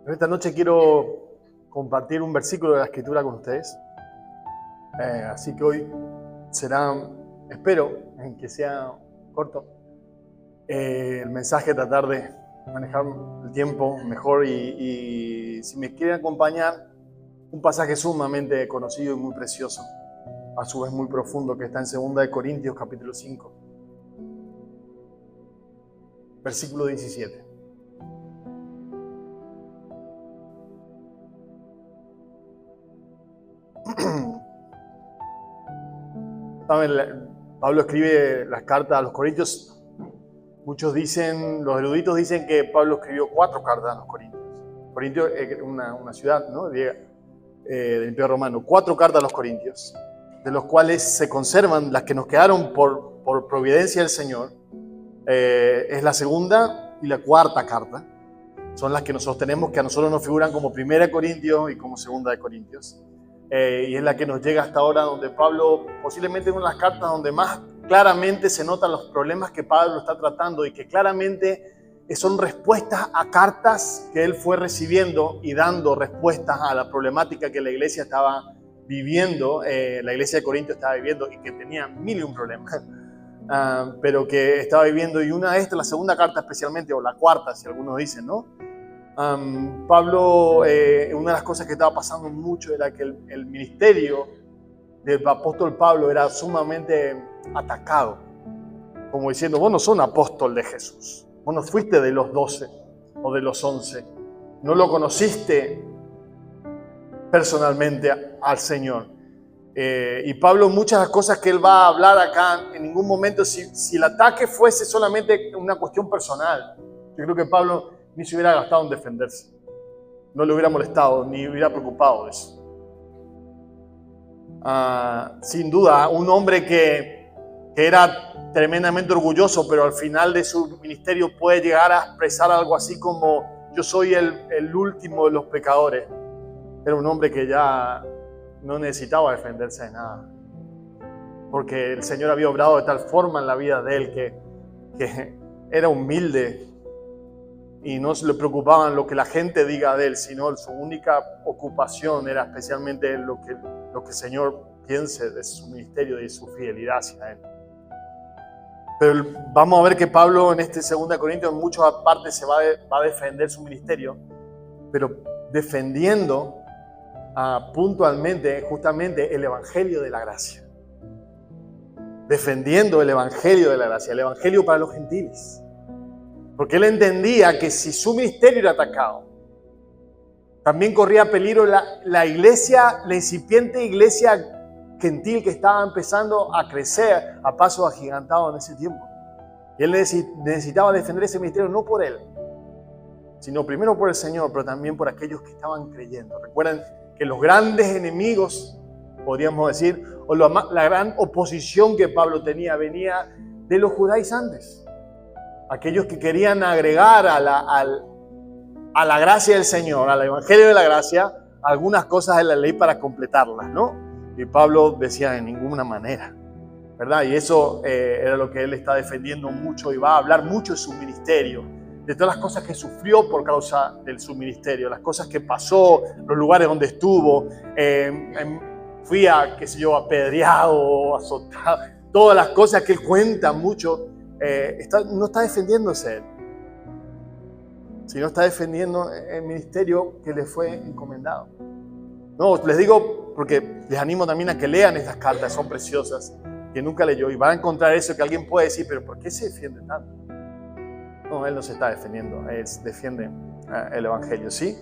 Esta noche quiero compartir un versículo de la Escritura con ustedes. Así que hoy será, espero, que sea corto, el mensaje, tratar de manejar el tiempo mejor y si me quieren acompañar, un pasaje sumamente conocido y muy precioso, a su vez muy profundo, que está en 2 Corintios capítulo 5, versículo 17. ¿Saben? Pablo escribe las cartas a los Corintios. Muchos dicen, los eruditos dicen que Pablo escribió 4 cartas a los Corintios. Corintios es una ciudad, ¿no? Del Imperio Romano. 4 cartas a los Corintios, de los cuales se conservan las que nos quedaron por providencia del Señor. Es la 2ª y la 4ª carta. Son las que nosotros tenemos, que a nosotros nos figuran como 1 Corintios y como 2 Corintios. Y es la que nos llega hasta ahora, donde Pablo, posiblemente una de las cartas donde más claramente se notan los problemas que Pablo está tratando y que claramente son respuestas a cartas que él fue recibiendo y dando respuestas a la problemática que la iglesia estaba viviendo, la iglesia de Corinto estaba viviendo y que tenía mil y un problemas, pero que estaba viviendo. Y una de estas, la 2ª carta especialmente, o la 4ª, si algunos dicen, ¿no? Pablo, una de las cosas que estaba pasando mucho era que el ministerio del apóstol Pablo era sumamente atacado, como diciendo: vos no sos un apóstol de Jesús, vos no fuiste de los 12 o de los 11, no lo conociste personalmente al Señor. Y Pablo, muchas de las cosas que él va a hablar acá, en ningún momento, si el ataque fuese solamente una cuestión personal, yo creo que Pablo ni se hubiera gastado en defenderse, no le hubiera molestado, ni hubiera preocupado de eso. Sin duda, un hombre que era tremendamente orgulloso, pero al final de su ministerio puede llegar a expresar algo así como: yo soy el último de los pecadores. Era un hombre que ya no necesitaba defenderse de nada, porque el Señor había obrado de tal forma en la vida de él que era humilde y no se le preocupaban lo que la gente diga de él, sino su única ocupación era especialmente lo que el Señor piense de su ministerio y de su fidelidad hacia él. Pero vamos a ver que Pablo en este 2 Corintios en muchas partes va a defender su ministerio, pero defendiendo puntualmente, justamente, el Evangelio de la gracia. Defendiendo el Evangelio de la gracia, el Evangelio para los gentiles. Porque él entendía que si su ministerio era atacado, también corría peligro la iglesia, la incipiente iglesia gentil que estaba empezando a crecer a pasos agigantados en ese tiempo. Y él necesitaba defender ese ministerio no por él, sino primero por el Señor, pero también por aquellos que estaban creyendo. Recuerden que los grandes enemigos, podríamos decir, o la gran oposición que Pablo tenía, venía de los judaizantes. Aquellos que querían agregar a la gracia del Señor, al Evangelio de la gracia, algunas cosas de la ley para completarlas, ¿no? Y Pablo decía: de ninguna manera, ¿verdad? Y eso era lo que él está defendiendo mucho, y va a hablar mucho de su ministerio, de todas las cosas que sufrió por causa de su ministerio, las cosas que pasó, los lugares donde estuvo. Fui apedreado, azotado, todas las cosas que él cuenta mucho. No está defendiéndose él, sino está defendiendo el ministerio que le fue encomendado. No, les digo porque les animo también a que lean estas cartas, son preciosas, que nunca leyó, y van a encontrar eso que alguien puede decir: pero ¿por qué se defiende tanto? No, él no se está defendiendo, él defiende el Evangelio, ¿sí?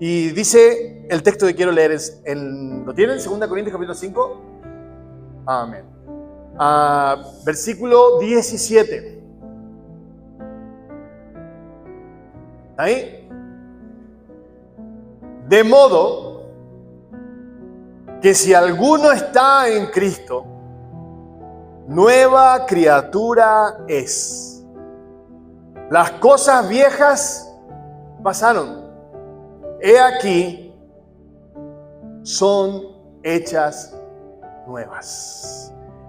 Y dice el texto que quiero leer, ¿lo tienen? 2 Corintios capítulo 5. Amén. Versículo 17. ¿Ahí? De modo que si alguno está en Cristo, nueva criatura es. Las cosas viejas pasaron, he aquí, son hechas nuevas.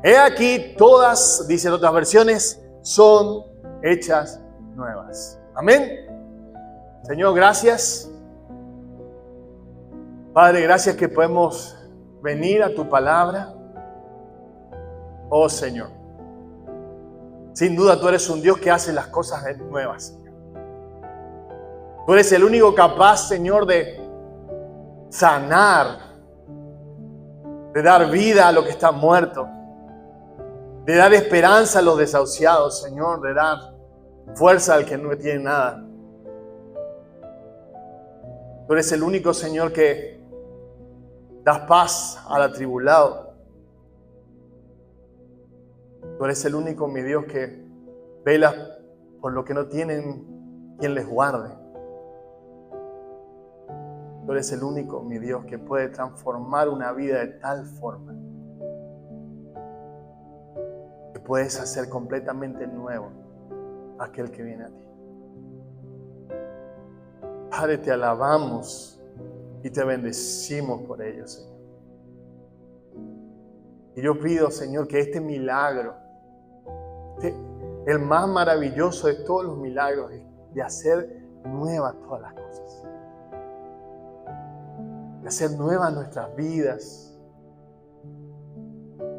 He aquí, todas, dicen otras versiones, son hechas nuevas. Amén. Señor, gracias Padre, gracias que podemos venir a tu palabra. Oh Señor, sin duda tú eres un Dios que hace las cosas nuevas, Señor. Tú eres el único capaz, Señor, de sanar, de dar vida a lo que está muerto, de dar esperanza a los desahuciados, Señor, de dar fuerza al que no tiene nada. Tú eres el único, Señor, que das paz al atribulado. Tú eres el único, mi Dios, que vela por lo que no tienen quien les guarde. Tú eres el único, mi Dios, que puede transformar una vida de tal forma que puedes hacer completamente nuevo a aquel que viene a ti. Padre, te alabamos y te bendecimos por ello, Señor. Y yo pido, Señor, que este milagro, el más maravilloso de todos los milagros, de hacer nuevas todas las cosas, de hacer nuevas nuestras vidas,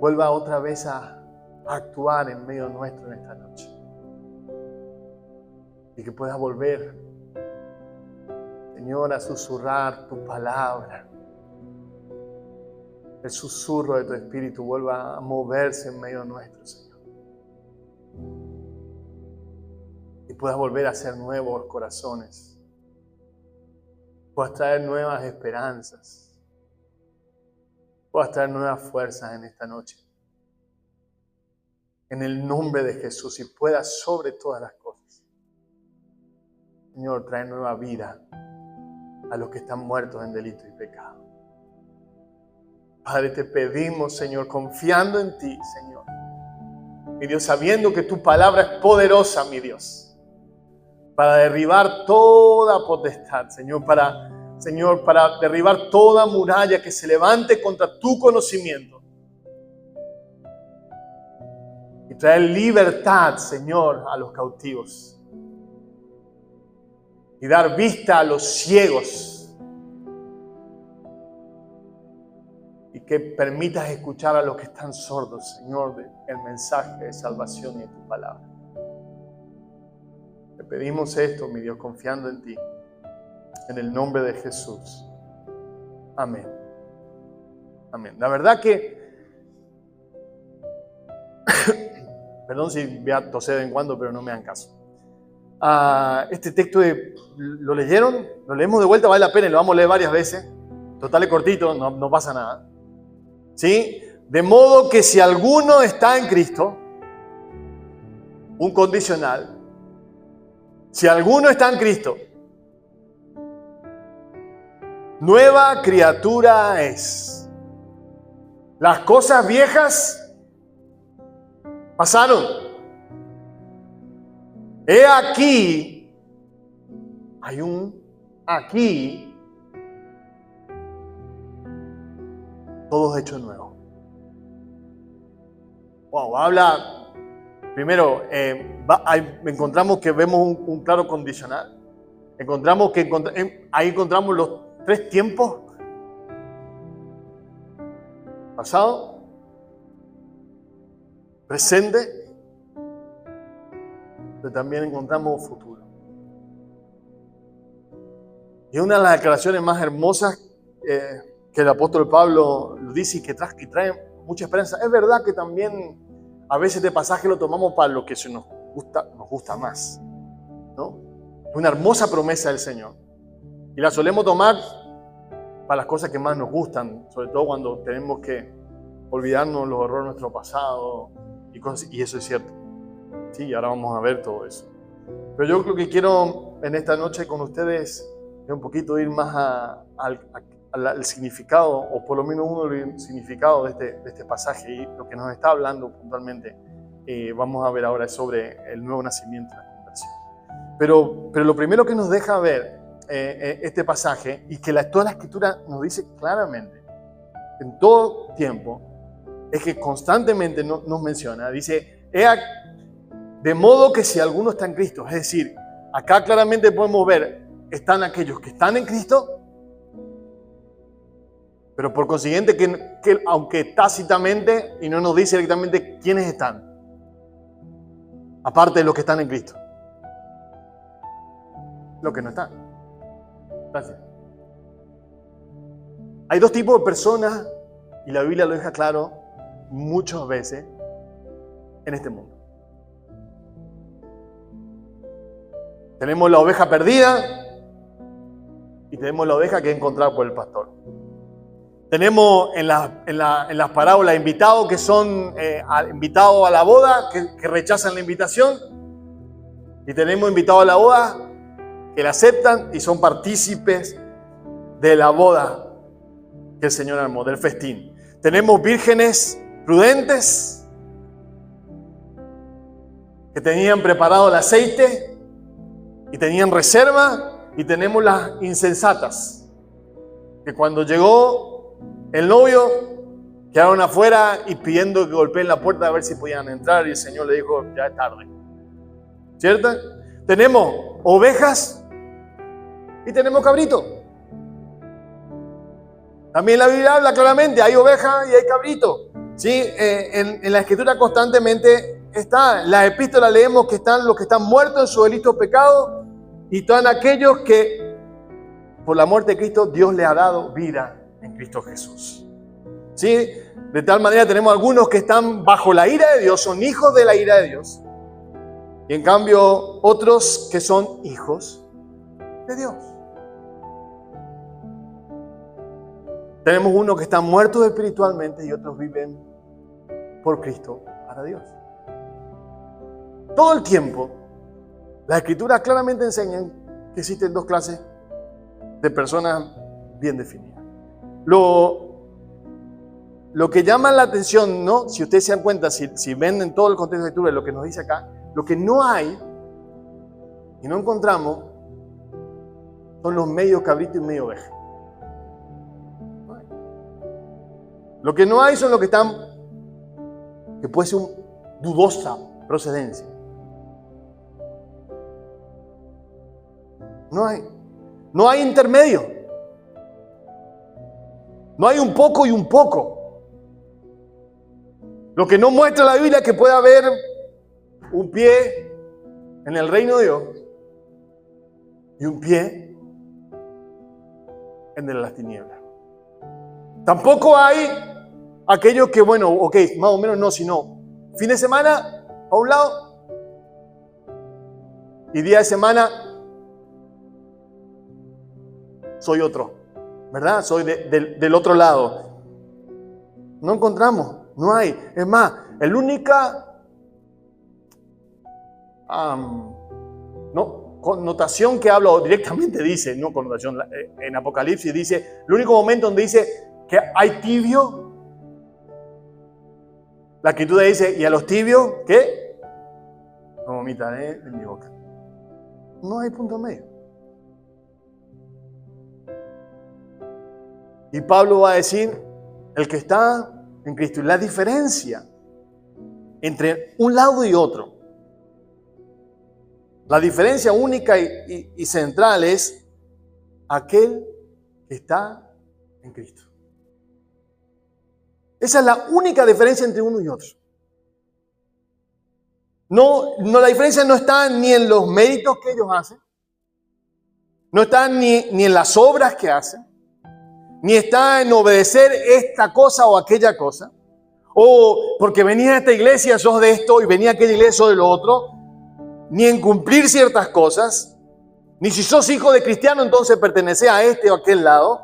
vuelva otra vez a actuar en medio nuestro en esta noche. Y que puedas volver, Señor, a susurrar tu palabra. El susurro de tu Espíritu vuelva a moverse en medio nuestro, Señor. Y puedas volver a hacer nuevos corazones. Puedas traer nuevas esperanzas. Puedas traer nuevas fuerzas en esta noche. En el nombre de Jesús, y puedas sobre todas las cosas, Señor, traer nueva vida a los que están muertos en delito y pecado. Padre, te pedimos, Señor, confiando en ti, Señor, mi Dios, sabiendo que tu palabra es poderosa, mi Dios, para derribar toda potestad, Señor, para derribar toda muralla que se levante contra tu conocimiento y traer libertad, Señor, a los cautivos y dar vista a los ciegos. Y que permitas escuchar a los que están sordos, Señor, el mensaje de salvación y de tu palabra. Te pedimos esto, mi Dios, confiando en ti. En el nombre de Jesús. Amén. Amén. La verdad que... Perdón si voy a toser de vez en cuando, pero no me hagan caso. Este texto ¿lo leyeron? Lo leemos de vuelta, vale la pena y lo vamos a leer varias veces. Total es cortito, no pasa nada. ¿Sí? De modo que si alguno está en Cristo, un condicional, si alguno está en Cristo, nueva criatura es. Las cosas viejas pasaron. He aquí, hay un aquí, todo hecho nuevo. Wow, habla, primero, encontramos que vemos un claro condicional. Encontramos que ahí encontramos los 3 tiempos. Pasado, presente, pero también encontramos futuro. Y una de las declaraciones más hermosas que el apóstol Pablo lo dice y que trae mucha esperanza. Es verdad que también a veces este pasaje lo tomamos para lo que nos gusta más, ¿no? Es una hermosa promesa del Señor. Y la solemos tomar para las cosas que más nos gustan, sobre todo cuando tenemos que olvidarnos los errores de nuestro pasado y cosas, y eso es cierto. Sí, ahora vamos a ver todo eso. Pero yo lo que quiero en esta noche con ustedes es un poquito ir más al significado, o por lo menos uno de los significados de este pasaje, y lo que nos está hablando puntualmente, vamos a ver ahora es sobre el nuevo nacimiento y la conversión. Pero lo primero que nos deja ver este pasaje, y que toda la Escritura nos dice claramente, en todo tiempo, es que constantemente nos menciona, dice, de modo que si alguno está en Cristo, es decir, acá claramente podemos ver, están aquellos que están en Cristo Pero por consiguiente, que aunque tácitamente y no nos dice directamente quiénes están, aparte de los que están en Cristo, los que no están. Gracias. Hay dos tipos de personas, y la Biblia lo deja claro muchas veces en este mundo. Tenemos la oveja perdida y tenemos la oveja que es encontrada por el pastor. Tenemos en las parábolas invitados que son invitados a la boda, que rechazan la invitación. Y tenemos invitados a la boda que la aceptan y son partícipes de la boda que el Señor armó, del festín. Tenemos vírgenes prudentes que tenían preparado el aceite y tenían reserva, y tenemos las insensatas que cuando llegó el novio quedaron afuera y pidiendo que golpeen la puerta a ver si podían entrar, y el Señor le dijo, ya es tarde. ¿Cierto? Tenemos ovejas y tenemos cabritos. También la Biblia habla claramente, hay oveja y hay cabrito. ¿Sí? En la Escritura constantemente está. En las epístolas leemos que están los que están muertos en su delito pecado, y están aquellos que por la muerte de Cristo Dios le ha dado vida en Cristo Jesús. ¿Sí? De tal manera tenemos algunos que están bajo la ira de Dios, son hijos de la ira de Dios. Y en cambio otros que son hijos de Dios. Tenemos unos que están muertos espiritualmente y otros viven por Cristo para Dios. Todo el tiempo, las Escrituras claramente enseñan que existen dos clases de personas bien definidas. Lo que llama la atención, ¿no? Si ustedes se dan cuenta, si ven en todo el contexto de la Escritura lo que nos dice acá, lo que no hay y no encontramos son los medio cabrito y medio oveja. No hay. Lo que no hay son los que están, que puede ser dudosa procedencia. No hay intermedio. No hay un poco y un poco. Lo que no muestra la Biblia es que puede haber un pie en el reino de Dios y un pie en el de las tinieblas. Tampoco hay aquellos que, bueno, ok, más o menos no, sino fin de semana a un lado y día de semana soy otro, ¿verdad? Soy del otro lado. No encontramos, no hay. Es más, el única connotación que habla, o directamente dice, no connotación, en Apocalipsis dice, el único momento donde dice que hay tibio, la Escritura dice, y a los tibios, ¿qué? No vomitaré en mi boca. No hay punto medio. Y Pablo va a decir, el que está en Cristo. Y la diferencia entre un lado y otro, la diferencia única y central es aquel que está en Cristo. Esa es la única diferencia entre uno y otro. No, la diferencia no está ni en los méritos que ellos hacen, no está ni en las obras que hacen, ni está en obedecer esta cosa o aquella cosa, o porque venía a esta iglesia sos de esto y venía a aquella iglesia sos de lo otro, ni en cumplir ciertas cosas, ni si sos hijo de cristiano entonces pertenece a este o a aquel lado,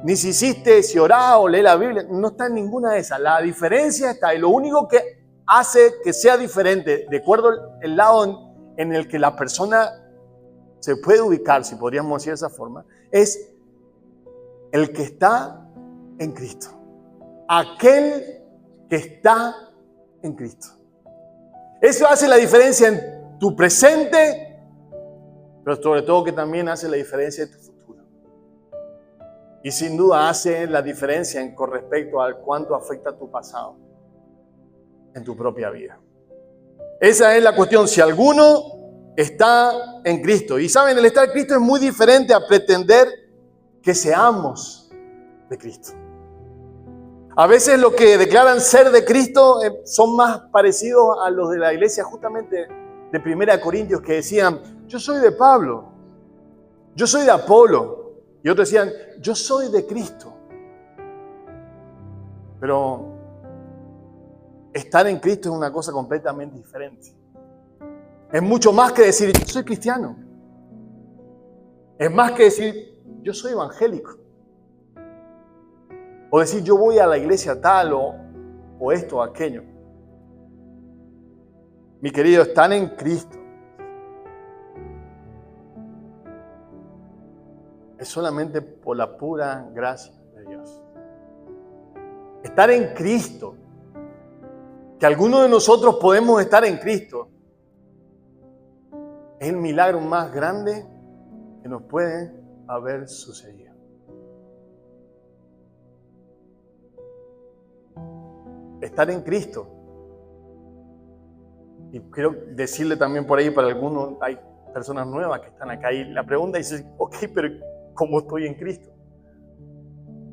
ni si orás o lees la Biblia, no está en ninguna de esas. La diferencia está, y lo único que hace que sea diferente, de acuerdo al lado en el que la persona se puede ubicar, si podríamos decir de esa forma, es el que está en Cristo. Aquel que está en Cristo. Eso hace la diferencia en tu presente, pero sobre todo que también hace la diferencia en tu futuro. Y sin duda hace la diferencia con respecto a cuánto afecta tu pasado en tu propia vida. Esa es la cuestión. Si alguno está en Cristo. Y saben, el estar en Cristo es muy diferente a pretender que seamos de Cristo. A veces los que declaran ser de Cristo son más parecidos a los de la iglesia justamente de 1 Corintios, que decían, yo soy de Pablo, yo soy de Apolo, y otros decían, yo soy de Cristo. Pero estar en Cristo es una cosa completamente diferente. Es mucho más que decir, yo soy cristiano. Es más que decir, yo soy evangélico. O decir, yo voy a la iglesia tal o esto o aquello. Mi querido, están en Cristo. Es solamente por la pura gracia de Dios. Estar en Cristo. Que algunos de nosotros podemos estar en Cristo. Es el milagro más grande que nos puede haber sucedido. Estar en Cristo. Y quiero decirle también por ahí, para algunos, hay personas nuevas que están acá y la pregunta dice, ok, pero ¿cómo estoy en Cristo?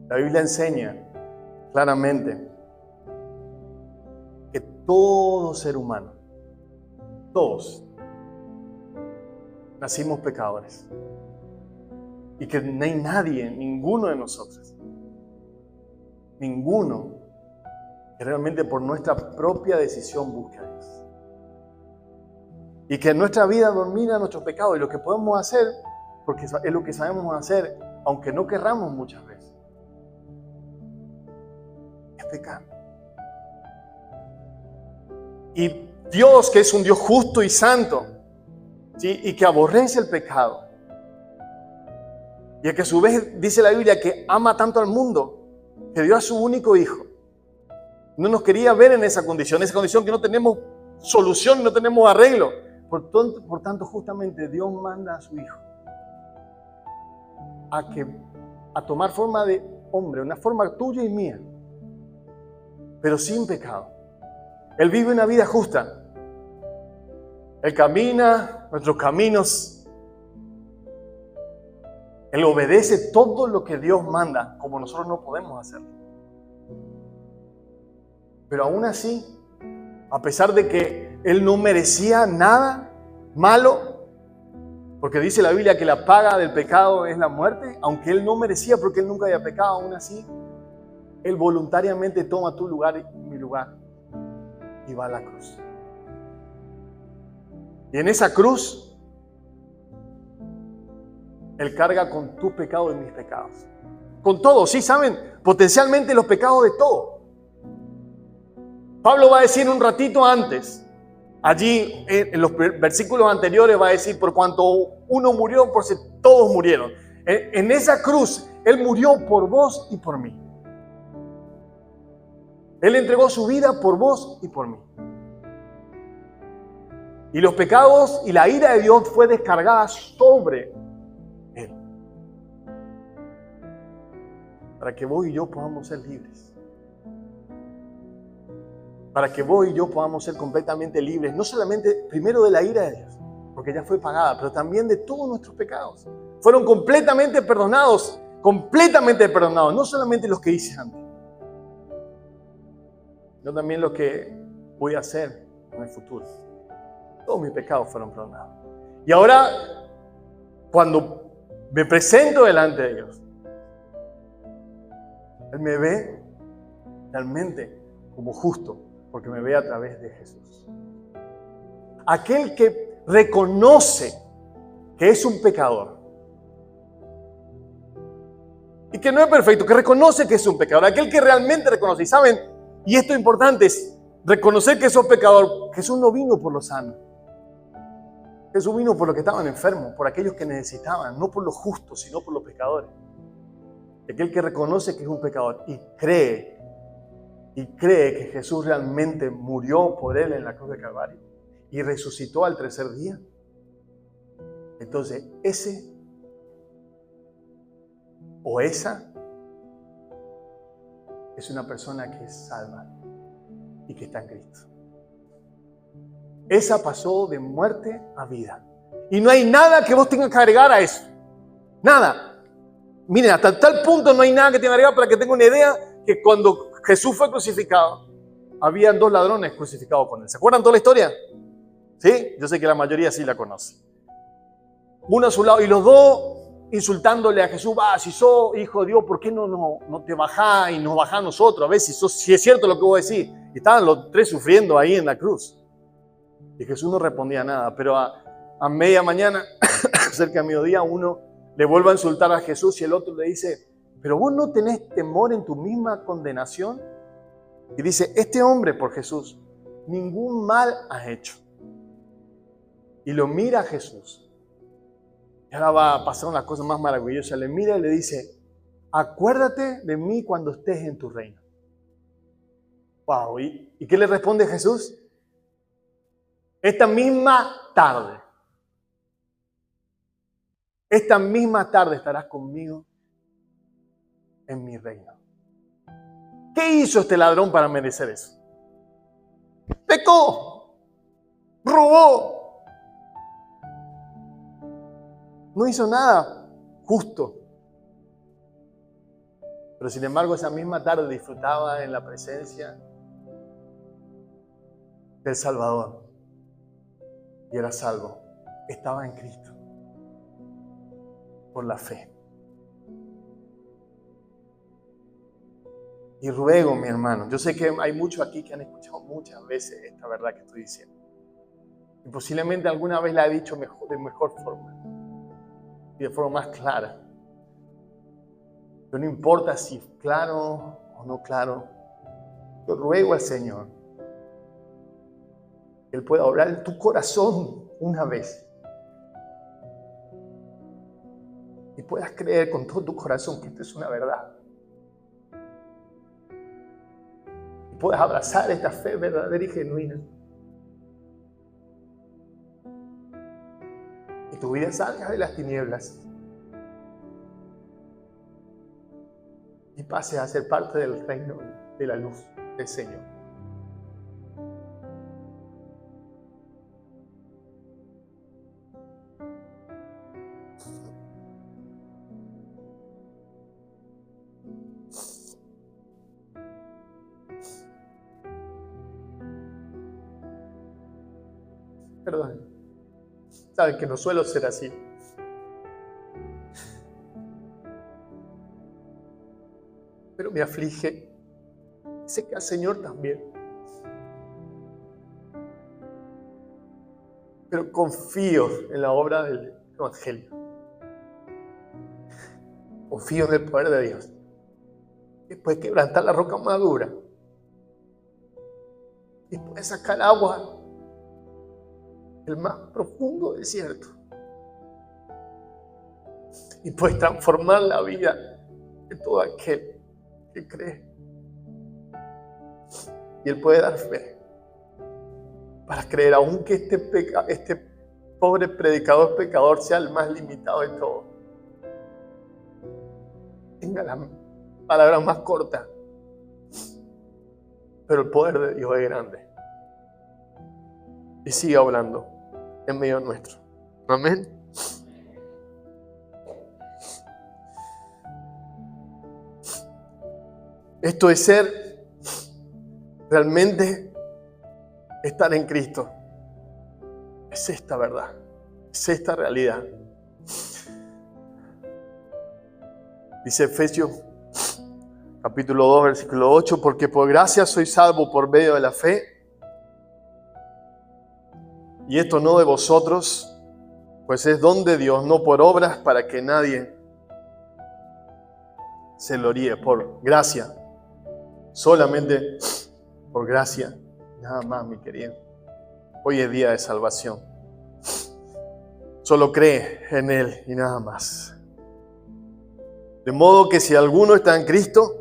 La Biblia enseña claramente que todo ser humano, todos, nacimos pecadores. Y que no hay nadie, ninguno de nosotros, ninguno, que realmente por nuestra propia decisión busque a Dios. Y que en nuestra vida domina nuestros pecados. Y lo que podemos hacer, porque es lo que sabemos hacer, aunque no querramos muchas veces, es pecar. Y Dios, que es un Dios justo y santo, ¿sí? Y que aborrece el pecado, y que a su vez dice la Biblia que ama tanto al mundo, que dio a su único hijo. No nos quería ver en esa condición que no tenemos solución, no tenemos arreglo. Por tanto, justamente Dios manda a su hijo a tomar forma de hombre, una forma tuya y mía, pero sin pecado. Él vive una vida justa. Él camina nuestros caminos. Él obedece todo lo que Dios manda, como nosotros no podemos hacerlo. Pero aún así, a pesar de que Él no merecía nada malo, porque dice la Biblia que la paga del pecado es la muerte, aunque Él no merecía porque Él nunca había pecado, aún así, Él voluntariamente toma tu lugar y mi lugar y va a la cruz. Y en esa cruz, Él carga con tus pecados y mis pecados. Con todos, ¿sí? ¿Saben? Potencialmente los pecados de todos. Pablo va a decir un ratito antes, allí en los versículos anteriores va a decir, por cuanto uno murió, por si todos murieron. En esa cruz, Él murió por vos y por mí. Él entregó su vida por vos y por mí. Y los pecados y la ira de Dios fue descargada sobre Él. Para que vos y yo podamos ser libres. Para que vos y yo podamos ser completamente libres, no solamente primero de la ira de Dios, porque ya fue pagada, pero también de todos nuestros pecados. Fueron completamente perdonados, no solamente los que hice antes, sino también los que voy a hacer en el futuro. Todos mis pecados fueron perdonados. Y ahora, cuando me presento delante de Dios, Él me ve realmente como justo, porque me ve a través de Jesús. Aquel que reconoce que es un pecador y que no es perfecto, que reconoce que es un pecador, aquel que realmente reconoce. Y saben, y esto es importante, es reconocer que sos pecador. Jesús no vino por los sanos. Jesús vino por los que estaban enfermos, por aquellos que necesitaban, no por los justos, sino por los pecadores. Aquel que reconoce que es un pecador y cree que Jesús realmente murió por él en la cruz de Calvario y resucitó al tercer día. Entonces, ese o esa es una persona que es salva y que está en Cristo. Esa pasó de muerte a vida. Y no hay nada que vos tengas que agregar a eso. Nada. Miren, hasta tal punto no hay nada que tenga que agregar para que tenga una idea que cuando Jesús fue crucificado, habían 2 ladrones crucificados con él. ¿Se acuerdan toda la historia? ¿Sí? Yo sé que la mayoría sí la conoce. Uno a su lado y los dos insultándole a Jesús. Si sos hijo de Dios, ¿por qué no te bajás y nos bajás nosotros? A ver si es cierto lo que vos decís. Y estaban los 3 sufriendo ahí en la cruz. Y Jesús no respondía nada. Pero a media mañana, cerca de mediodía, uno le vuelve a insultar a Jesús y el otro le dice, ¿pero vos no tenés temor en tu misma condenación? Y dice, este hombre, por Jesús, ningún mal ha hecho. Y lo mira a Jesús. Y ahora va a pasar una cosa más maravillosa. Le mira y le dice, acuérdate de mí cuando estés en tu reino. Wow. ¿Y qué le responde Jesús? Esta misma tarde estarás conmigo en mi reino. ¿Qué hizo este ladrón para merecer eso? Pecó, robó. No hizo nada justo. Pero sin embargo, esa misma tarde disfrutaba en la presencia del Salvador. Y era salvo. Estaba en Cristo. Por la fe. Y ruego, mi hermano, yo sé que hay muchos aquí que han escuchado muchas veces esta verdad que estoy diciendo. Y posiblemente alguna vez la he dicho de mejor forma. Y de forma más clara. Pero no importa si claro o no claro. Yo ruego al Señor que Él pueda obrar en tu corazón una vez. Y puedas creer con todo tu corazón que esto es una verdad. Y puedas abrazar esta fe verdadera y genuina. Y tu vida salga de las tinieblas. Y pase a ser parte del reino de la luz del Señor. Perdón. Saben que no suelo ser así. Pero me aflige. Sé que al Señor también. Pero confío en la obra del Evangelio. Confío en el poder de Dios. Después de quebrantar la roca más dura. Y puede sacar agua del más profundo desierto. Y puede transformar la vida de todo aquel que cree. Y Él puede dar fe para creer, aunque este pobre predicador pecador sea el más limitado de todos. Tenga la palabra más corta. Pero el poder de Dios es grande. Y sigue hablando en medio nuestro. Amén. Esto es ser realmente estar en Cristo. Es esta verdad. Es esta realidad. Dice Efesios capítulo 2, versículo 8, porque por gracia soy salvo por medio de la fe. Y esto no de vosotros, pues es don de Dios, no por obras, para que nadie se gloríe. Por gracia. Solamente por gracia. Nada más, mi querido. Hoy es día de salvación. Solo cree en Él y nada más. De modo que si alguno está en Cristo,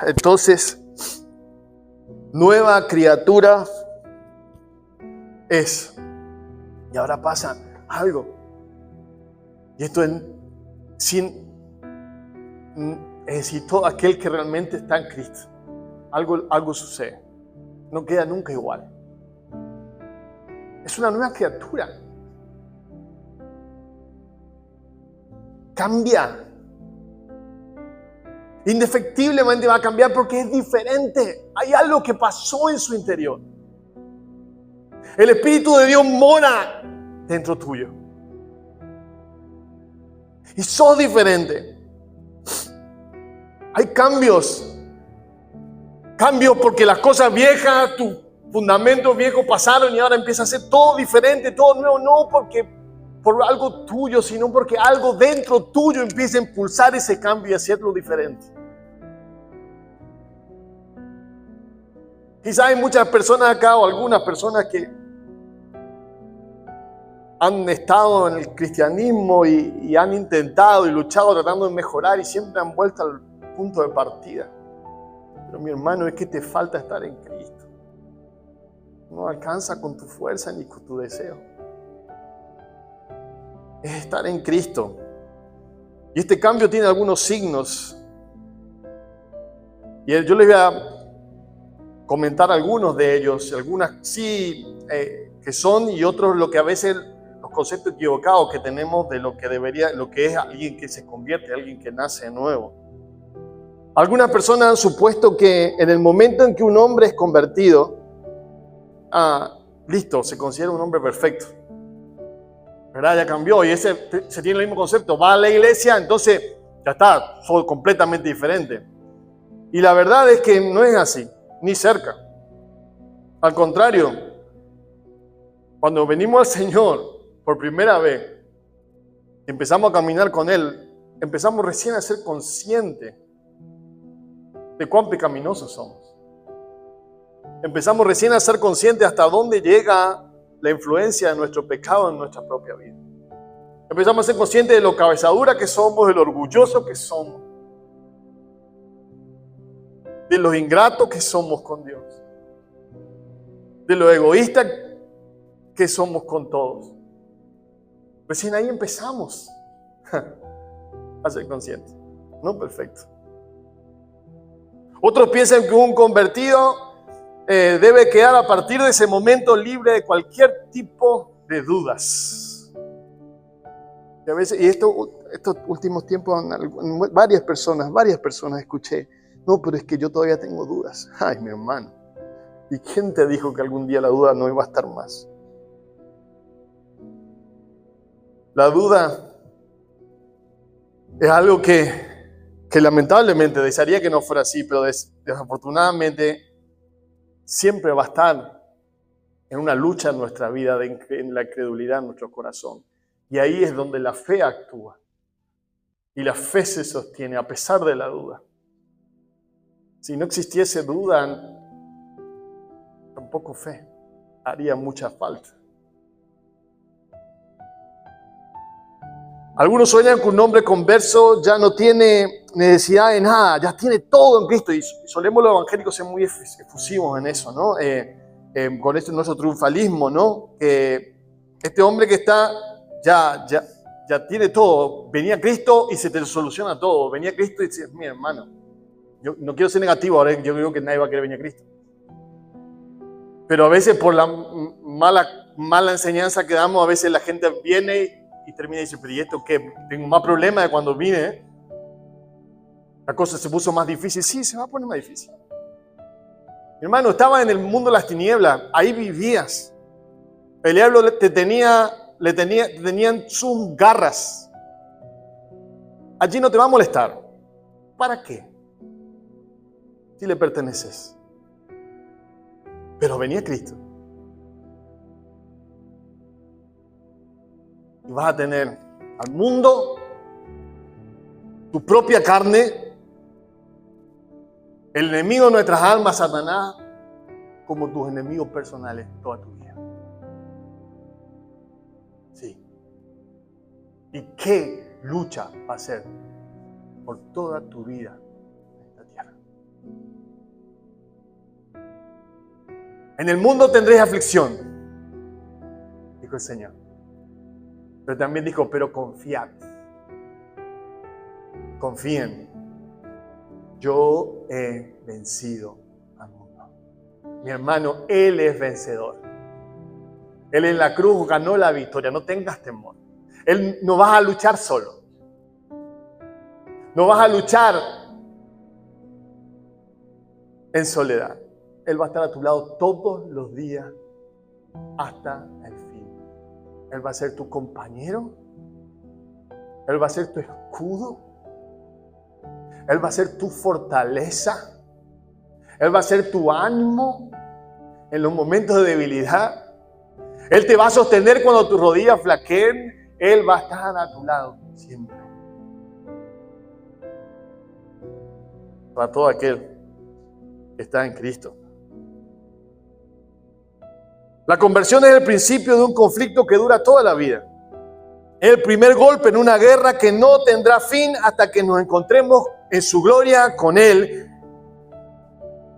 entonces nueva criatura es. Y ahora pasa algo. Y esto es decir, todo aquel que realmente está en Cristo, algo sucede. No queda nunca igual. Es una nueva criatura. Cambia. Indefectiblemente va a cambiar porque es diferente. Hay algo que pasó en su interior. El Espíritu de Dios mora dentro tuyo. Y sos diferente. Hay cambios. Cambios porque las cosas viejas, tus fundamentos viejos pasaron y ahora empieza a ser todo diferente, todo nuevo. No porque por algo tuyo, sino porque algo dentro tuyo empieza a impulsar ese cambio y hacerlo diferente. Quizás hay muchas personas acá o algunas personas que han estado en el cristianismo y han intentado y luchado tratando de mejorar y siempre han vuelto al punto de partida. Pero mi hermano, es que te falta estar en Cristo. No alcanza con tu fuerza ni con tu deseo. Es estar en Cristo. Y este cambio tiene algunos signos. Y yo les voy a comentar algunos de ellos. Algunas sí que son y otros lo que a veces los conceptos equivocados que tenemos de lo que es alguien que se convierte, alguien que nace de nuevo. Algunas personas han supuesto que en el momento en que un hombre es convertido, listo, se considera un hombre perfecto. ¿Verdad? Ya cambió y se tiene el mismo concepto. Va a la iglesia, entonces ya está, soy completamente diferente. Y la verdad es que no es así, ni cerca. Al contrario, cuando venimos al Señor por primera vez, empezamos a caminar con Él, empezamos recién a ser conscientes de cuán pecaminosos somos. Empezamos recién a ser conscientes hasta dónde llega la influencia de nuestro pecado en nuestra propia vida. Empezamos a ser conscientes de lo cabezadura que somos, de lo orgullosos que somos, de lo ingratos que somos con Dios, de lo egoístas que somos con todos. Recién ahí empezamos a ser conscientes, no perfecto. Otros piensan que un convertido debe quedar a partir de ese momento libre de cualquier tipo de dudas. Y a veces, estos últimos tiempos, varias personas escuché, no, pero es que yo todavía tengo dudas. Ay, mi hermano, ¿y quién te dijo que algún día la duda no iba a estar más? La duda es algo que lamentablemente desearía que no fuera así, pero desafortunadamente siempre va a estar en una lucha en nuestra vida, en la incredulidad en nuestro corazón. Y ahí es donde la fe actúa. Y la fe se sostiene a pesar de la duda. Si no existiese duda, tampoco fe. Haría mucha falta. Algunos sueñan que un hombre converso ya no tiene necesidad de nada, ya tiene todo en Cristo. Y solemos los evangélicos ser muy efusivos en eso, ¿no? Con esto nuestro triunfalismo, ¿no? Que este hombre que está, ya tiene todo. Venía Cristo y se te soluciona todo. Venía Cristo y dices, mira hermano, yo no quiero ser negativo, ahora yo creo que nadie va a querer venir a Cristo. Pero a veces por la mala enseñanza que damos, a veces la gente viene y termina y dice, pero ¿y esto qué? Tengo más problemas de cuando vine. La cosa se puso más difícil. Sí, se va a poner más difícil. Mi hermano, estaba en el mundo de las tinieblas. Ahí vivías. El diablo tenían sus garras. Allí no te va a molestar. ¿Para qué? Si le perteneces. Pero venía Cristo. Y vas a tener al mundo, tu propia carne, el enemigo de nuestras almas, Satanás, como tus enemigos personales toda tu vida. Sí. ¿Y qué lucha va a ser por toda tu vida en esta tierra? En el mundo tendréis aflicción, dijo el Señor. Pero también dijo, pero confiad. Confíen. Yo he vencido al mundo. Mi hermano, Él es vencedor. Él en la cruz ganó la victoria. No tengas temor. Él no vas a luchar solo. No vas a luchar en soledad. Él va a estar a tu lado todos los días hasta el fin. Él va a ser tu compañero. Él va a ser tu escudo. Él va a ser tu fortaleza. Él va a ser tu ánimo en los momentos de debilidad. Él te va a sostener cuando tus rodillas flaqueen. Él va a estar a tu lado siempre. Para todo aquel que está en Cristo. La conversión es el principio de un conflicto que dura toda la vida. Es el primer golpe en una guerra que no tendrá fin hasta que nos encontremos en su gloria con Él.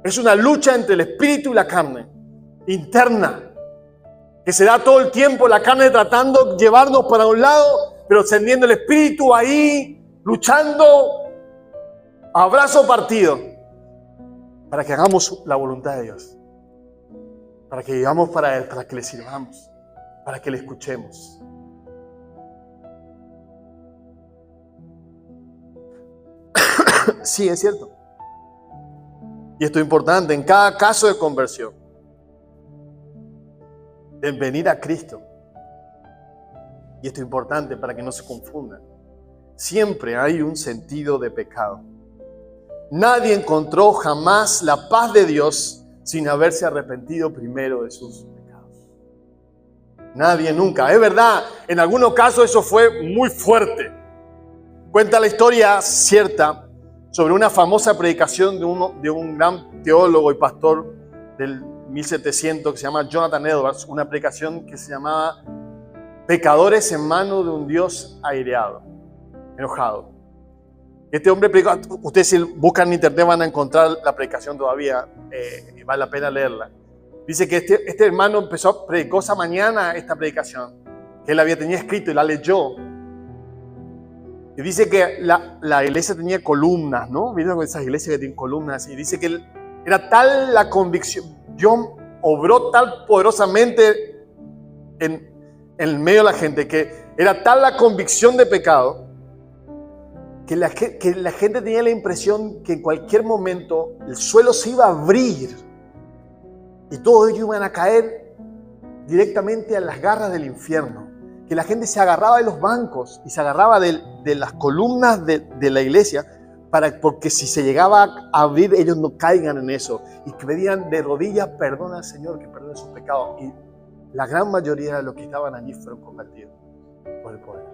Es una lucha entre el espíritu y la carne, interna, que se da todo el tiempo, la carne tratando de llevarnos para un lado, pero teniendo el espíritu ahí, luchando a brazo partido, para que hagamos la voluntad de Dios, para que vivamos para Él, para que le sirvamos, para que le escuchemos. Sí, es cierto. Y esto es importante en cada caso de conversión, en venir a Cristo. Y esto es importante para que no se confundan. Siempre hay un sentido de pecado. Nadie encontró jamás la paz de Dios sin haberse arrepentido primero de sus pecados. Nadie nunca. Es verdad, en algunos casos eso fue muy fuerte. Cuenta la historia cierta sobre una famosa predicación de un gran teólogo y pastor del 1700 que se llama Jonathan Edwards, una predicación que se llamaba Pecadores en manos de un Dios aireado, enojado. Este hombre predicó, ustedes si buscan en internet van a encontrar la predicación todavía, vale la pena leerla. Dice que este hermano predicó esa mañana esta predicación, que él tenía escrito y la leyó. Y dice que la iglesia tenía columnas, ¿no? ¿Vieron esas iglesias que tienen columnas? Y dice que era tal la convicción, Dios obró tal poderosamente en el medio de la gente, que era tal la convicción de pecado, que la gente tenía la impresión que en cualquier momento el suelo se iba a abrir y todos ellos iban a caer directamente a las garras del infierno. Que la gente se agarraba de los bancos y se agarraba de las columnas de la iglesia porque si se llegaba a abrir ellos no caigan en eso, y que pedían de rodillas perdona al Señor, que perdone sus pecados. Y la gran mayoría de los que estaban allí fueron convertidos por el poder.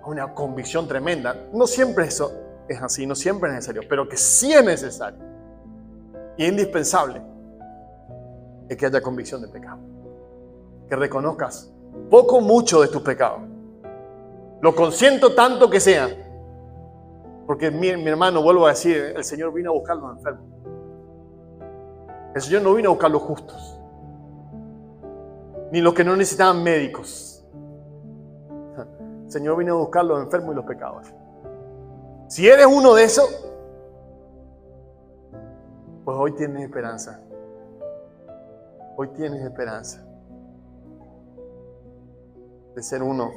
Una convicción tremenda. No siempre eso es así, no siempre es necesario, pero que sí es necesario y indispensable es que haya convicción de pecado, que reconozcas poco o mucho de tus pecados, lo consiento tanto que sea, porque mi hermano, vuelvo a decir, el Señor vino a buscar a los enfermos. El Señor no vino a buscar a los justos, ni los que no necesitaban médicos. El Señor vino a buscar a los enfermos y los pecadores. Si eres uno de esos, pues hoy tienes esperanza. Hoy tienes esperanza de ser uno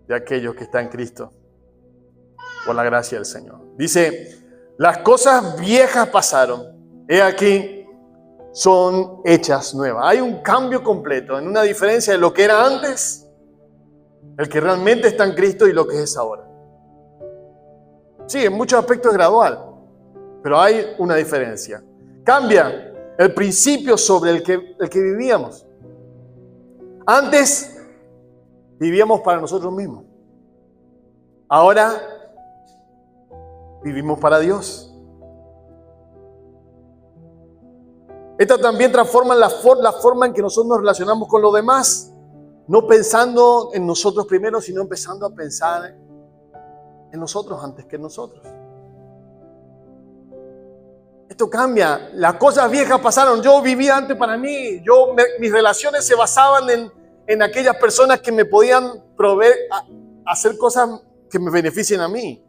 de aquellos que están en Cristo por la gracia del Señor. Dice, las cosas viejas pasaron, he aquí, son hechas nuevas. Hay un cambio completo, en una diferencia de lo que era antes, el que realmente está en Cristo, y lo que es ahora. Sí, en muchos aspectos es gradual, pero hay una diferencia. Cambia el principio sobre el que vivíamos. Antes vivíamos para nosotros mismos. Ahora vivimos para Dios. Esta también transforma la forma en que nosotros nos relacionamos con los demás. No pensando en nosotros primero, sino empezando a pensar en nosotros antes que en nosotros. Esto cambia. Las cosas viejas pasaron. Yo vivía antes para mí. Mis relaciones se basaban en aquellas personas que me podían proveer, hacer cosas que me beneficien a mí.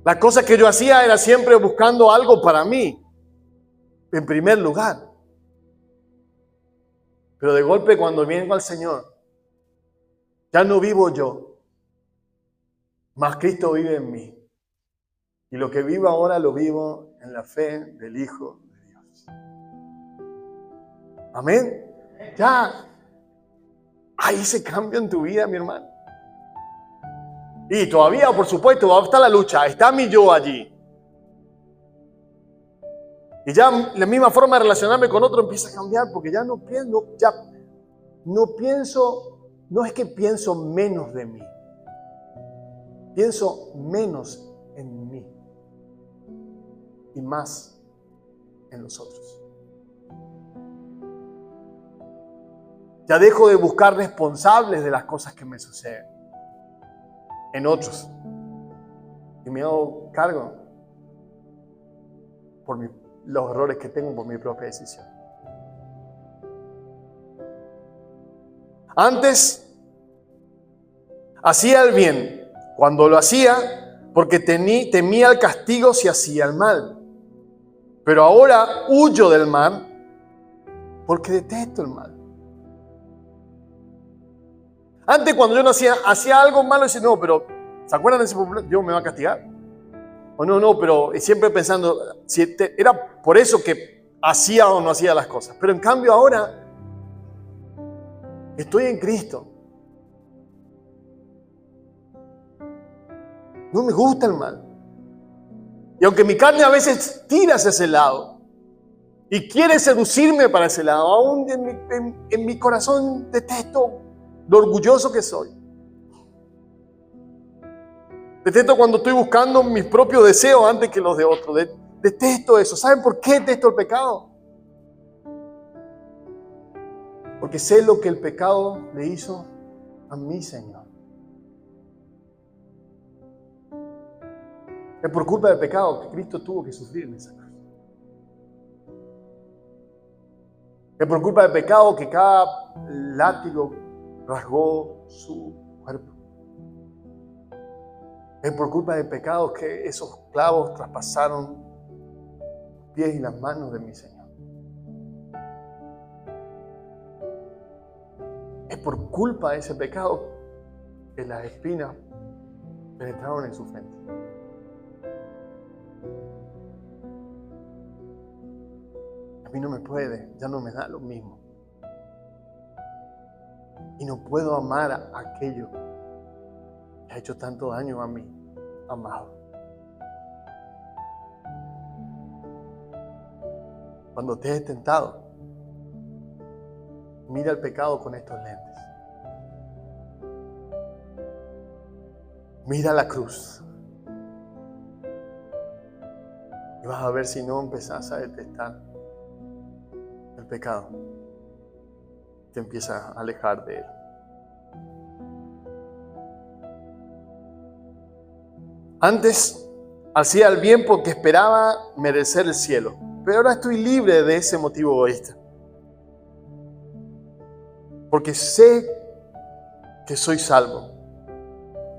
Las cosas que yo hacía era siempre buscando algo para mí, en primer lugar. Pero de golpe, cuando vengo al Señor, ya no vivo yo, mas Cristo vive en mí. Y lo que vivo ahora lo vivo en la fe del Hijo de Dios. Amén. Ya hay ese cambio en tu vida, mi hermano. Y todavía, por supuesto, está la lucha, está mi yo allí. Y ya la misma forma de relacionarme con otro empieza a cambiar, porque ya no pienso, no es que pienso menos de mí, pienso menos en mí y más en los otros. Ya dejo de buscar responsables de las cosas que me suceden en otros y me hago cargo por los errores que tengo por mi propia decisión. Antes hacía el bien cuando lo hacía porque temía el castigo si hacía el mal. Pero ahora huyo del mal porque detesto el mal. Antes, cuando yo no hacía algo malo, decía, no, pero ¿se acuerdan de ese problema? Dios me va a castigar. O no, pero siempre pensando, era por eso que hacía o no hacía las cosas. Pero en cambio ahora estoy en Cristo. No me gusta el mal. Y aunque mi carne a veces tira hacia ese lado y quiere seducirme para ese lado, aún en mi corazón detesto lo orgulloso que soy. Detesto cuando estoy buscando mis propios deseos antes que los de otros. Detesto eso. ¿Saben por qué detesto el pecado? Porque sé lo que el pecado le hizo a mi Señor. Es por culpa del pecado que Cristo tuvo que sufrir en esa cruz. Es por culpa del pecado que cada látigo rasgó su cuerpo. Es por culpa del pecado que esos clavos traspasaron los pies y las manos de mi Señor. Es por culpa de ese pecado que las espinas penetraron en su frente. A mí no me puede, ya no me da lo mismo. Y no puedo amar a aquello que ha hecho tanto daño a mí, amado. Cuando te he tentado, mira el pecado con estos lentes. Mira la cruz. Y vas a ver si no empezás a detestar el pecado. Te empiezas a alejar de él. Antes hacía el bien porque esperaba merecer el cielo, pero ahora estoy libre de ese motivo egoísta. Porque sé que soy salvo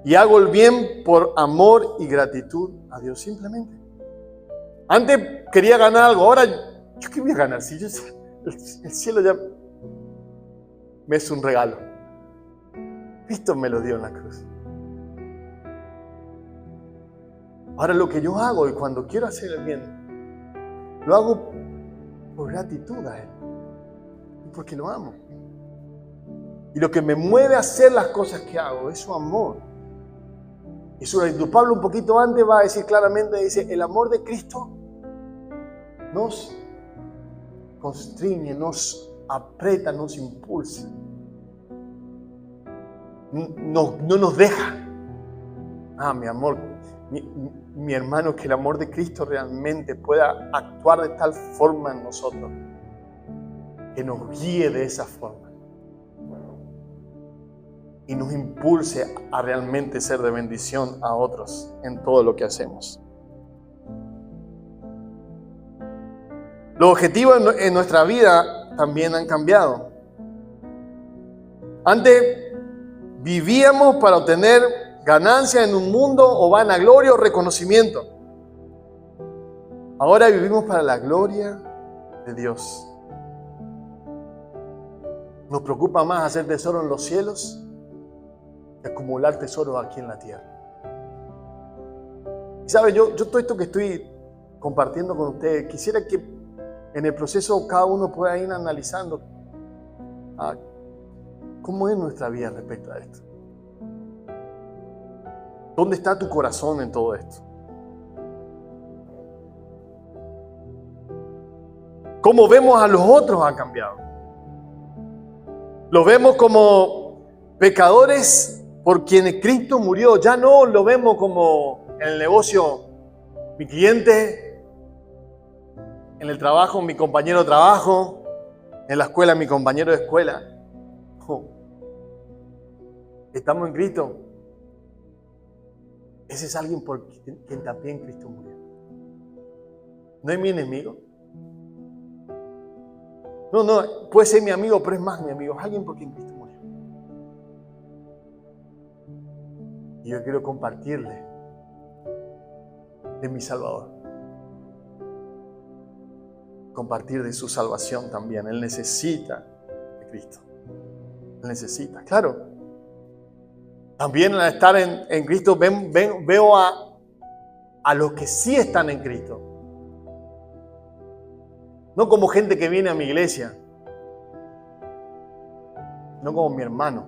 y hago el bien por amor y gratitud a Dios simplemente. Antes quería ganar algo, ahora ¿yo qué voy a ganar? Si el cielo ya me es un regalo. Cristo me lo dio en la cruz. Ahora lo que yo hago y cuando quiero hacer el bien, lo hago por gratitud a Él. Porque lo amo. Y lo que me mueve a hacer las cosas que hago es su amor. Y su gratitud. Pablo un poquito antes va a decir claramente, dice, el amor de Cristo nos constriñe, nos aprieta, nos impulsa. No nos deja. Mi amor, mi hermano, que el amor de Cristo realmente pueda actuar de tal forma en nosotros, que nos guíe de esa forma y nos impulse a realmente ser de bendición a otros en todo lo que hacemos. Los objetivos en nuestra vida también han cambiado. Antes vivíamos para obtener ganancia en un mundo o vanagloria o reconocimiento. Ahora vivimos para la gloria de Dios. Nos preocupa más hacer tesoro en los cielos que acumular tesoros aquí en la tierra. Y sabe, yo todo esto que estoy compartiendo con ustedes, quisiera que en el proceso cada uno pueda ir analizando cómo es nuestra vida respecto a esto. ¿Dónde está tu corazón en todo esto? ¿Cómo vemos a los otros ha cambiado? ¿Lo vemos como pecadores por quienes Cristo murió? Ya no lo vemos como en el negocio, mi cliente, en el trabajo, mi compañero de trabajo, en la escuela, mi compañero de escuela. Estamos en Cristo. Ese es alguien por quien también Cristo murió. No es mi enemigo. No, puede ser mi amigo, pero es más mi amigo. Es alguien por quien Cristo murió. Y yo quiero compartirle de mi Salvador. Compartir de su salvación también. Él necesita de Cristo. Él necesita, claro. También al estar en Cristo veo a los que sí están en Cristo. No como gente que viene a mi iglesia. No como mi hermano,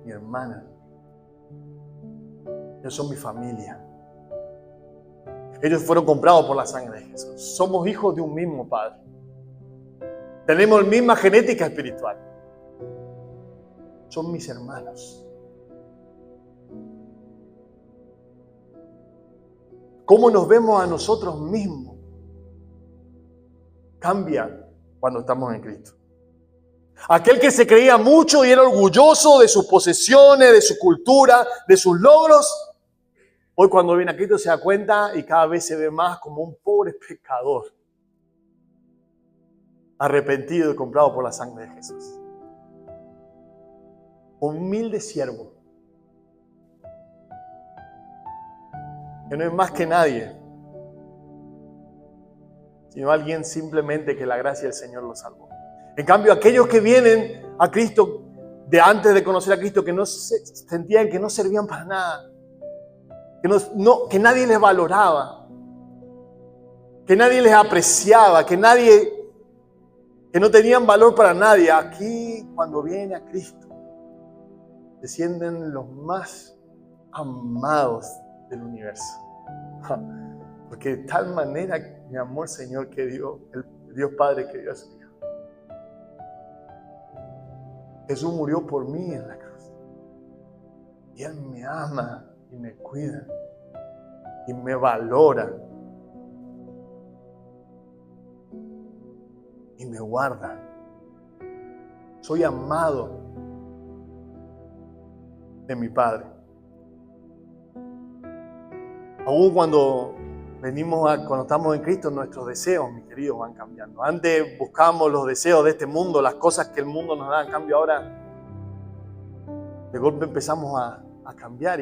mi hermana. Ellos son mi familia. Ellos fueron comprados por la sangre de Jesús. Somos hijos de un mismo Padre. Tenemos la misma genética espiritual. Son mis hermanos. ¿Cómo nos vemos a nosotros mismos? Cambia cuando estamos en Cristo. Aquel que se creía mucho y era orgulloso de sus posesiones, de su cultura, de sus logros, hoy cuando viene a Cristo se da cuenta y cada vez se ve más como un pobre pecador, arrepentido y comprado por la sangre de Jesús. Humilde siervo, que no es más que nadie, sino alguien simplemente que la gracia del Señor lo salvó. En cambio, aquellos que vienen a Cristo de antes de conocer a Cristo, que no sentían que no servían para nada, que nadie les valoraba, que nadie les apreciaba, que no tenían valor para nadie. Aquí, cuando viene a Cristo, descienden los más amados del universo. Porque de tal manera me amó el Señor que dio, el Dios Padre que dio a su Hijo. Jesús murió por mí en la cruz. Y Él me ama y me cuida y me valora y me guarda. Soy amado de mi Padre. Aún cuando estamos en Cristo, nuestros deseos, mis queridos, van cambiando. Antes buscábamos los deseos de este mundo, las cosas que el mundo nos da. En cambio, ahora de golpe empezamos a cambiar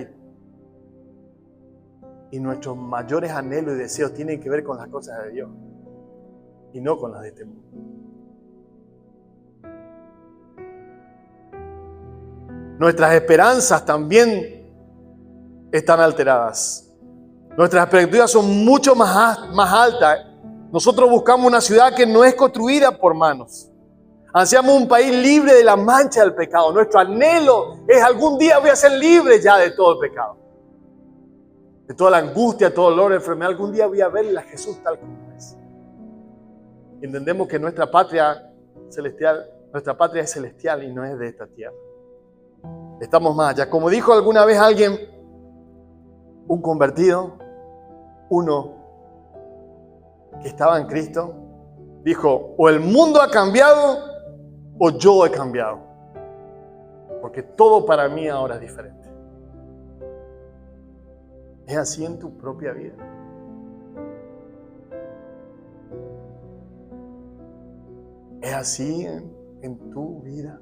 y nuestros mayores anhelos y deseos tienen que ver con las cosas de Dios y no con las de este mundo. Nuestras esperanzas también están alteradas. Nuestras expectativas son mucho más altas. Nosotros buscamos una ciudad que no es construida por manos. Ansiamos un país libre de la mancha del pecado. Nuestro anhelo es algún día voy a ser libre ya de todo el pecado. De toda la angustia, todo el dolor, la enfermedad. Algún día voy a ver a Jesús tal como es. Entendemos que nuestra patria es celestial y no es de esta tierra. Estamos más allá. Como dijo alguna vez alguien, un convertido, uno que estaba en Cristo, dijo, o el mundo ha cambiado o yo he cambiado. Porque todo para mí ahora es diferente. ¿Es así en tu propia vida? ¿Es así en tu vida,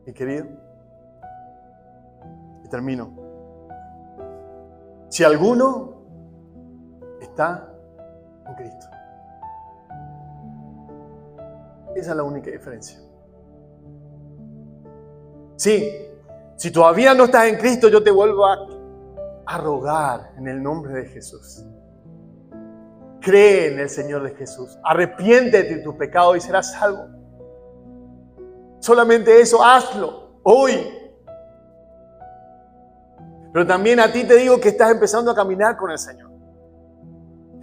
mi querido? Y termino. Si alguno está en Cristo. Esa es la única diferencia. Sí, si todavía no estás en Cristo, yo te vuelvo a rogar en el nombre de Jesús. Cree en el Señor de Jesús. Arrepiéntete de tu pecado y serás salvo. Solamente eso, hazlo hoy. Pero también a ti te digo que estás empezando a caminar con el Señor.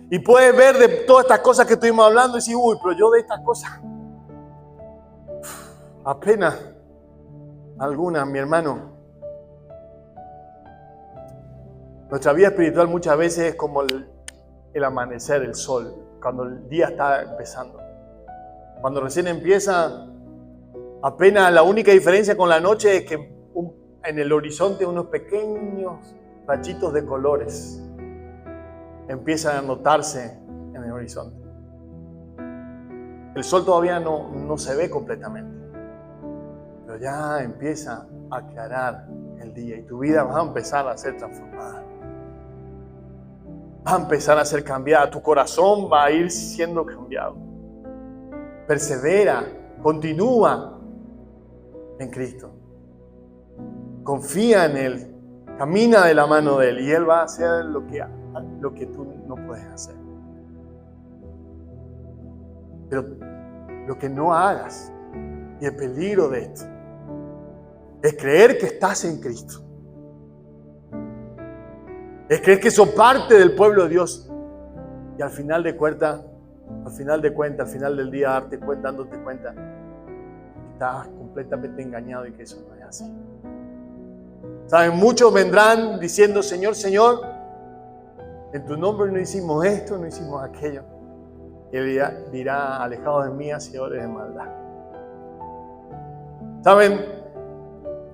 Y puedes ver de todas estas cosas que estuvimos hablando y decir, uy, pero yo de estas cosas, apenas algunas, mi hermano. Nuestra vida espiritual muchas veces es como el amanecer, el sol, cuando el día está empezando. Cuando recién empieza, apenas la única diferencia con la noche es que en el horizonte unos pequeños rayitos de colores empiezan a notarse en el horizonte. El sol todavía no se ve completamente, pero ya empieza a aclarar el día y tu vida va a empezar a ser transformada. Va a empezar a ser cambiada, tu corazón va a ir siendo cambiado. Persevera, continúa en Cristo. Confía en Él, camina de la mano de Él y Él va a hacer lo que tú no puedes hacer. Pero lo que no hagas, y el peligro de esto, es creer que estás en Cristo. Es creer que sos parte del pueblo de Dios. Y al final de cuentas, al final del día, dándote cuenta, estás completamente engañado y que eso no es así. Saben, muchos vendrán diciendo, Señor, Señor, en tu nombre no hicimos esto, no hicimos aquello. Y Él dirá, alejados de mí, hacedores de maldad. Saben,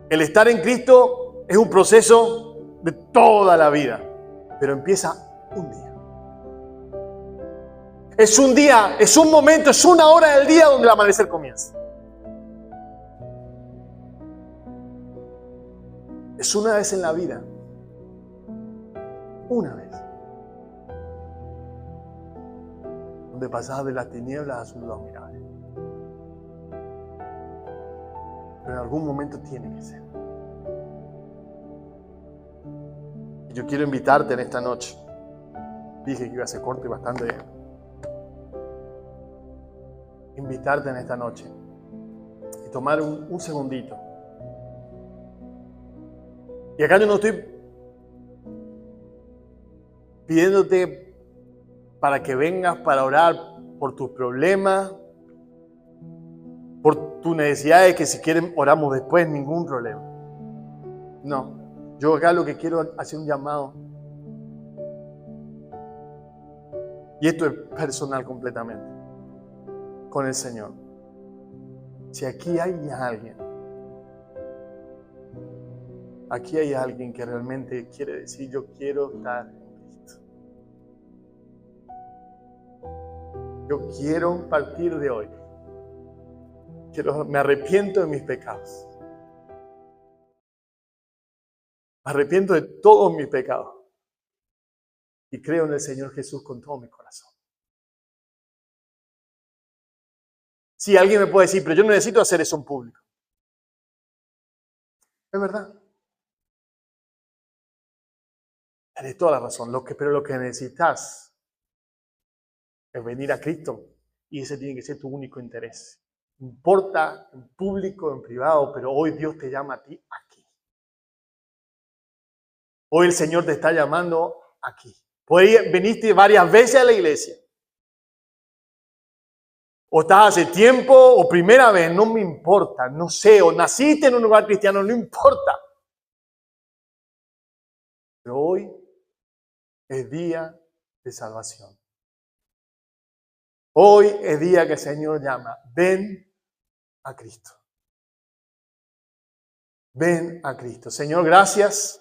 el estar en Cristo es un proceso de toda la vida, pero empieza un día. Es un día, es un momento, es una hora del día donde el amanecer comienza. Es una vez en la vida. Una vez. Donde pasas de las tinieblas a su luz admirable. Pero en algún momento tiene que ser. Y yo quiero invitarte en esta noche. Dije que iba a ser corto y bastante. Invitarte en esta noche. Y tomar un segundito. Y acá yo no estoy pidiéndote para que vengas para orar por tus problemas, por tus necesidades, que si quieren oramos después, ningún problema. No, yo acá lo que quiero es hacer un llamado. Y esto es personal completamente, con el Señor. Si aquí hay alguien que realmente quiere decir, yo quiero estar en Cristo. Yo quiero partir de hoy. Me arrepiento de mis pecados. Me arrepiento de todos mis pecados. Y creo en el Señor Jesús con todo mi corazón. Si alguien me puede decir, pero yo no necesito hacer eso en público. Es verdad. Tienes toda la razón, pero lo que necesitas es venir a Cristo y ese tiene que ser tu único interés. No importa en público o en privado, pero hoy Dios te llama a ti aquí. Hoy el Señor te está llamando aquí. Veniste varias veces a la iglesia. O estás hace tiempo o primera vez, no me importa, no sé, o naciste en un lugar cristiano, no importa. Pero hoy es día de salvación. Hoy es día que el Señor llama. Ven a Cristo. Ven a Cristo. Señor, gracias